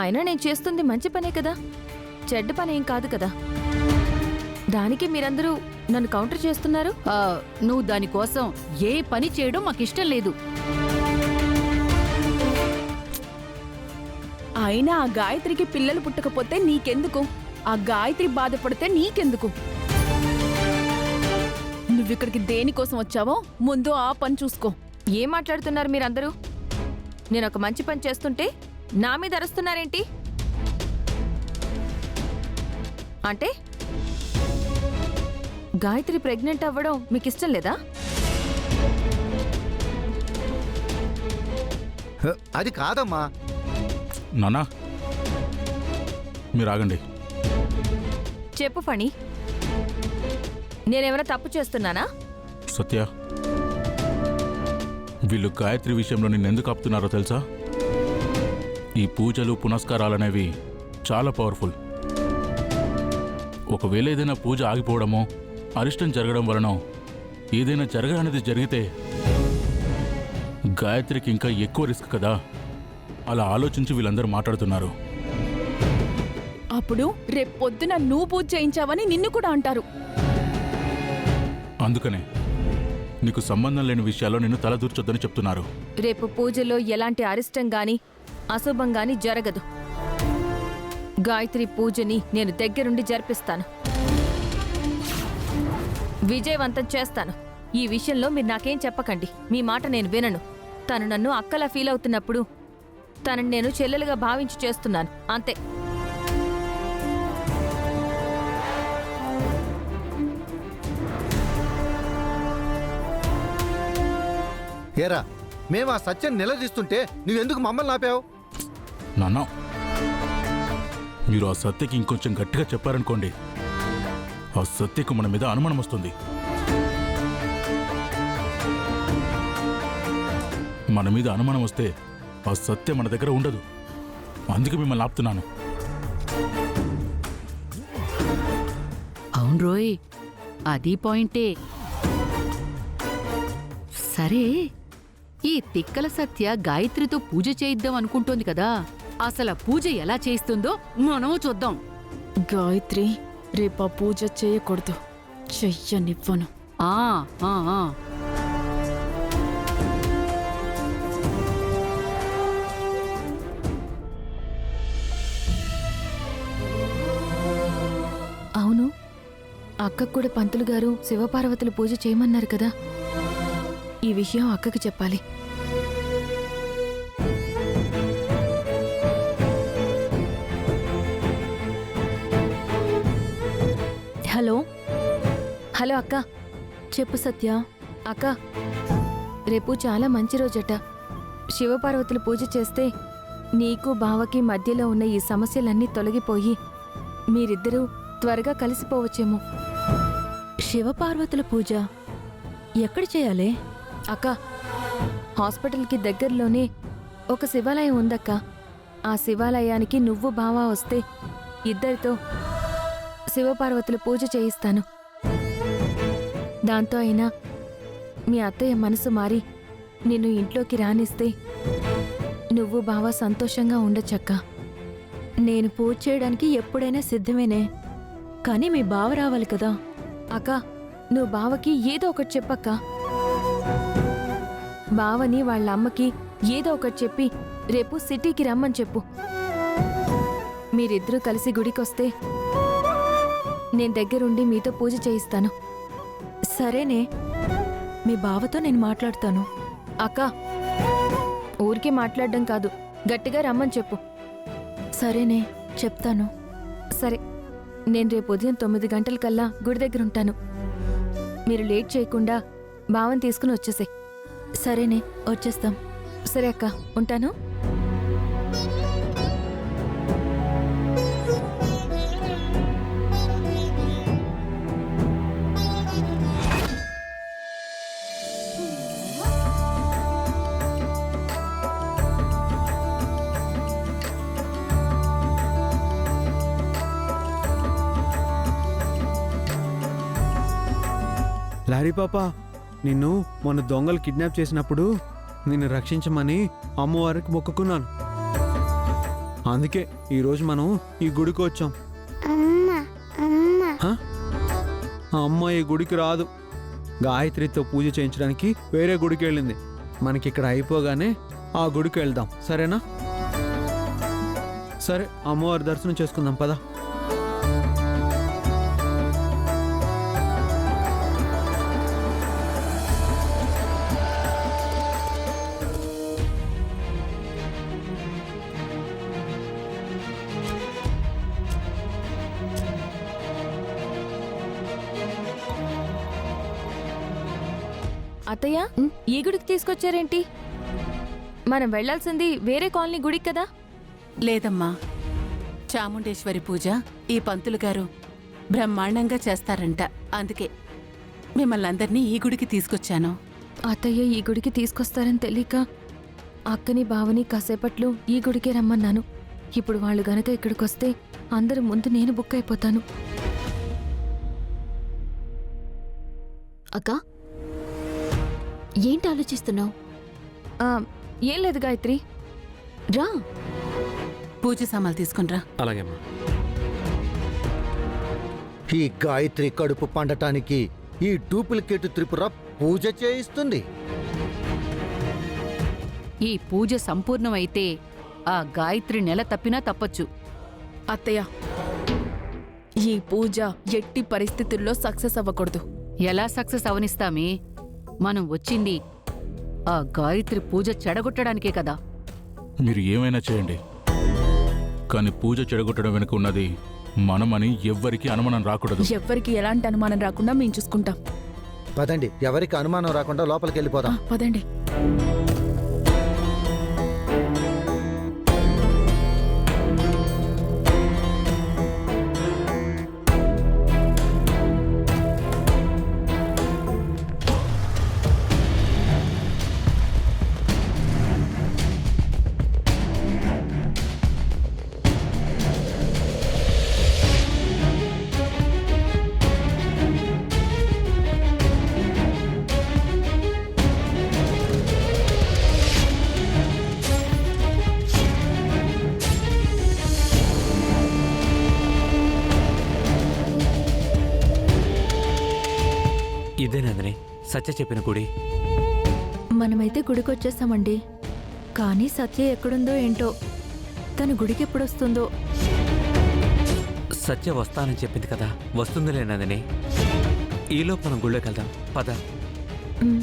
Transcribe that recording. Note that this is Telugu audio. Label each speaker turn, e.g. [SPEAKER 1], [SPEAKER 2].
[SPEAKER 1] అయినా నేను చేస్తుంది మంచి పనే కదా, చెడ్డ పనేం కాదు కదా. దానికి మీరందరూ నన్ను కౌంటర్ చేస్తున్నారు.
[SPEAKER 2] నువ్వు దానికోసం ఏ పని చేయడం మాకిష్టం లేదు.
[SPEAKER 3] అయినా ఆ గాయత్రికి పిల్లలు పుట్టకపోతే నీకెందుకు? ఆ గాయత్రి బాధపడితే నీకెందుకు? నువ్విక్కడికి దేనికోసం వచ్చావో ముందు ఆ పని చూసుకో.
[SPEAKER 1] ఏం మాట్లాడుతున్నారు మీరందరూ? నేను ఒక మంచి పని చేస్తుంటే నా మీద అరుస్తున్నారేంటి? అంటే గాయత్రి ప్రెగ్నెంట్ అవ్వడం మీకు ఇష్టం లేదా?
[SPEAKER 4] అది కాదమ్మా.
[SPEAKER 5] నానా మీరు ఆగండి.
[SPEAKER 1] చెప్పు ఫణి, నేనేమైనా తప్పు చేస్తున్నానా?
[SPEAKER 5] సత్య, వీళ్ళు గాయత్రి విషయంలో నిన్నెందుకు ఆపుతున్నారో తెలుసా? ఈ పూజలు పునస్కారాలనేవి చాలా పవర్ఫుల్. ఒకవేళ ఏదైనా పూజ ఆగిపోవడమో అరిష్టం జరగడం వలనో ఏదైనా జరగనేది జరిగితే గాయత్రికి ఇంకా ఎక్కువ రిస్క్ కదా. అలా ఆలోచించి వీళ్ళందరూ మాట్లాడుతున్నారు.
[SPEAKER 3] అప్పుడు రేపు పొద్దున నువ్వు పూజ చేయించావని నిన్ను కూడా అంటారు.
[SPEAKER 5] అందుకనే నీకు సంబంధం లేని విషయాల్లో నిన్ను తలదూర్చొద్దని చెప్తున్నారు.
[SPEAKER 1] రేపు పూజలో ఎలాంటి అరిష్టం గాని అశుభం గాని జరగదు. గాయత్రి పూజని నేను దగ్గరుండి జరిపిస్తాను, విజయవంతం చేస్తాను. ఈ విషయంలో మీరు నాకేం చెప్పకండి. మీ మాట నేను వినను. తను నన్ను అక్కలా ఫీల్ అవుతున్నప్పుడు తనని నేను చెల్లెలుగా భావించి చేస్తున్నాను, అంతే.
[SPEAKER 4] ఏరా, మేము ఆ సత్యం నిలదీస్తుంటే నువ్వెందుకు మమ్మల్ని ఆపావు?
[SPEAKER 5] నాన్న, మీరు ఆ సత్యకి ఇంకొంచెం గట్టిగా చెప్పారనుకోండి, ఆ సత్యకు మన మీద అనుమానం వస్తుంది. మన మీద అనుమానం వస్తే ఆ సత్య మన దగ్గర ఉండదు. అందుకే మిమ్మల్ని ఆపుతున్నాను.
[SPEAKER 2] అవును రోయ్, అది పాయింటే. సరే, ఈ తిక్కల సత్య గాయత్రితో పూజ చేయిద్దాం అనుకుంటోంది కదా, అసలు పూజ ఎలా చేస్తుందో మనము చూద్దాం.
[SPEAKER 3] గాయత్రి రేపు ఆ పూజ చేయకూడదు, చెయ్యనివ్వను.
[SPEAKER 2] ఆ ఆ ఆ
[SPEAKER 1] అవును, అక్కకు కూడా పంతులు గారు శివపార్వతులు పూజ చేయమన్నారు కదా. ఈ విషయం అక్కకి చెప్పాలి. హలో హలో అక్క.
[SPEAKER 3] చెప్పు సత్య.
[SPEAKER 1] అక్క, రేపు చాలా మంచి రోజట. శివపార్వతులు పూజ చేస్తే నీకు బావకి మధ్యలో ఉన్న ఈ సమస్యలన్నీ తొలగిపోయి మీరిద్దరూ త్వరగా కలిసిపోవచ్చేమో.
[SPEAKER 3] శివపార్వతుల పూజ ఎక్కడ చేయాలి?
[SPEAKER 1] అక్క, హాస్పిటల్కి దగ్గరలోనే ఒక శివాలయం ఉందక్క. ఆ శివాలయానికి నువ్వు బావా వస్తే ఇద్దరితో శివపార్వతుల పూజ చేయిస్తాను. దాంతో అయినా మీ అత్తయ్య మనసు మారి నిన్ను ఇంట్లోకి రానిస్తే నువ్వు బావా సంతోషంగా ఉండొచ్చక్క.
[SPEAKER 3] నేను పూజ చేయడానికి ఎప్పుడైనా సిద్ధమేనే, కానీ మీ బావ రావాలి కదా.
[SPEAKER 1] అక్క, నువ్వు బావకి ఏదో ఒకటి చెప్పక్క. బావని వాళ్ళ అమ్మకి ఏదో ఒకటి చెప్పి రేపు సిటీకి రమ్మని చెప్పు. మీరిద్దరూ కలిసి గుడికొస్తే నేను దగ్గరుండి మీతో పూజ చేయిస్తాను.
[SPEAKER 3] సరేనే, మీ బావతో నేను మాట్లాడతాను.
[SPEAKER 1] అక్క, ఊరికే మాట్లాడడం కాదు, గట్టిగా రమ్మని చెప్పు.
[SPEAKER 3] సరేనే, చెప్తాను.
[SPEAKER 1] సరే, నేను రేపు ఉదయం 9 గంటలకల్లా గుడి దగ్గర ఉంటాను. మీరు లేట్ చేయకుండా బావని తీసుకుని వచ్చేసే.
[SPEAKER 3] సరేనే, వచ్చేస్తాం.
[SPEAKER 1] సరే అక్క, ఉంటాను.
[SPEAKER 6] లారీ పాపా, నిన్ను మొన్న దొంగలు కిడ్నాప్ చేసినప్పుడు నిన్ను రక్షించమని అమ్మవారికి మొక్కుకున్నాను. అందుకే ఈరోజు మనం ఈ గుడికి వచ్చాం. హ? ఆ అమ్మ ఈ గుడికి రాదు. గాయత్రితో పూజ చేయించడానికి వేరే గుడికి వెళ్ళింది. మనకి ఇక్కడ అయిపోగానే ఆ గుడికి వెళ్దాం, సరేనా? సరే, అమ్మవారి దర్శనం చేసుకుందాం పద.
[SPEAKER 1] అత్తయ్య ఈ గుడికి తీసుకొచ్చారేంటి? మనం వెళ్లాల్సింది వేరే కాలనీ గుడికి కదా.
[SPEAKER 7] లేదమ్మా, చాముండేశ్వరి పూజ ఈ పంతులు గారు బ్రహ్మాండంగా చేస్తారంట. అందుకే మిమ్మల్ని అందరినీ ఈ గుడికి తీసుకొచ్చాను.
[SPEAKER 1] అత్తయ్య ఈ గుడికి తీసుకొస్తారని తెలియక అక్కని బావని కాసేపట్లో ఈ గుడికే రమ్మన్నాను. ఇప్పుడు వాళ్ళు గనక ఇక్కడికొస్తే అందరి ముందు నేను బుక్ అయిపోతాను.
[SPEAKER 3] అక్క, ఏంటి ఆలోచిస్తున్నావు?
[SPEAKER 1] ఆ, ఏం లేదు గాయత్రి,
[SPEAKER 3] రా.
[SPEAKER 7] పూజ సామాన్లు తీసుకునిరా.
[SPEAKER 8] అలాగేమ్మా.
[SPEAKER 4] ఈ గాయత్రి కడుపు పండటానికి ఈ డూప్లికేట్ త్రిపుర పూజ చేయిస్తుంది.
[SPEAKER 2] ఈ పూజ సంపూర్ణమైతే ఆ గాయత్రి నెల తప్పినా తప్పచ్చు.
[SPEAKER 9] అత్తయ్య, ఈ పూజ ఎట్టి పరిస్థితుల్లో సక్సెస్ అవ్వకూడదు.
[SPEAKER 2] ఎలా సక్సెస్ అవనిస్తామే? మనం వచ్చింది ఆ గాయత్రి పూజ చెడగొట్టడానికే కదా.
[SPEAKER 5] మీరు ఏమైనా చేయండి, కానీ పూజ చెడగొట్టడం వెనుక ఉన్నది మనమని ఎవ్వరికీ అనుమానం రాకూడదు.
[SPEAKER 9] ఎవ్వరికి ఎలాంటి అనుమానం రాకుండా మేము చూసుకుంటాం.
[SPEAKER 4] పదండి, ఎవరికి అనుమానం రాకుండా లోపలికి వెళ్ళిపోదాం.
[SPEAKER 9] పదండి.
[SPEAKER 8] ఇదే నందిని సత్య చెప్పిన గుడి.
[SPEAKER 3] మనమైతే గుడికి వచ్చేసామండి. కానీ సత్య ఎక్కడుందో ఏంటో, తన గుడికి ఎప్పుడొస్తుందో.
[SPEAKER 8] సత్య వస్తానని చెప్పింది కదా, వస్తుందిలే నందిని. ఈలోపు మనం గుళ్ళోకి వెళ్దాం పద.
[SPEAKER 3] ఉమ్.